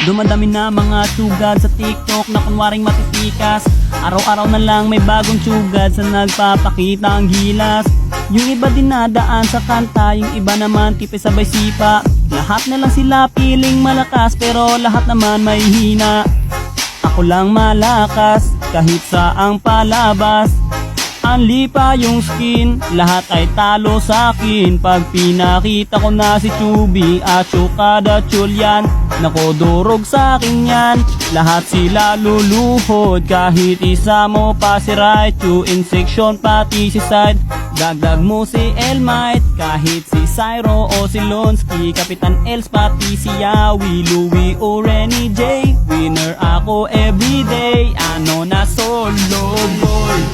Dumadami na mga sugad sa TikTok na kunwaring matitikas. Araw-araw na lang may bagong sugad sa nagpapakita ang gilas. Yung iba dinadaan sa kanta, yung iba naman tipe sabay sipa. Lahat na lang sila piling malakas pero lahat naman may hina. Ako lang malakas kahit saang palabas. Anli pa yung skin, lahat ay talo sa akin. Pag pinakita ko na si Chubby at Chukada Chulyan, nako durog sa akin yan. Lahat sila luluhod, kahit isa mo pa si Raichu. In section pati si Side, dagdag mo si Elmite. Kahit si Cyro o si Lonsky, Kapitan Els pati si Yawi, Louie o Renny J. Winner ako everyday, ano na solo boy.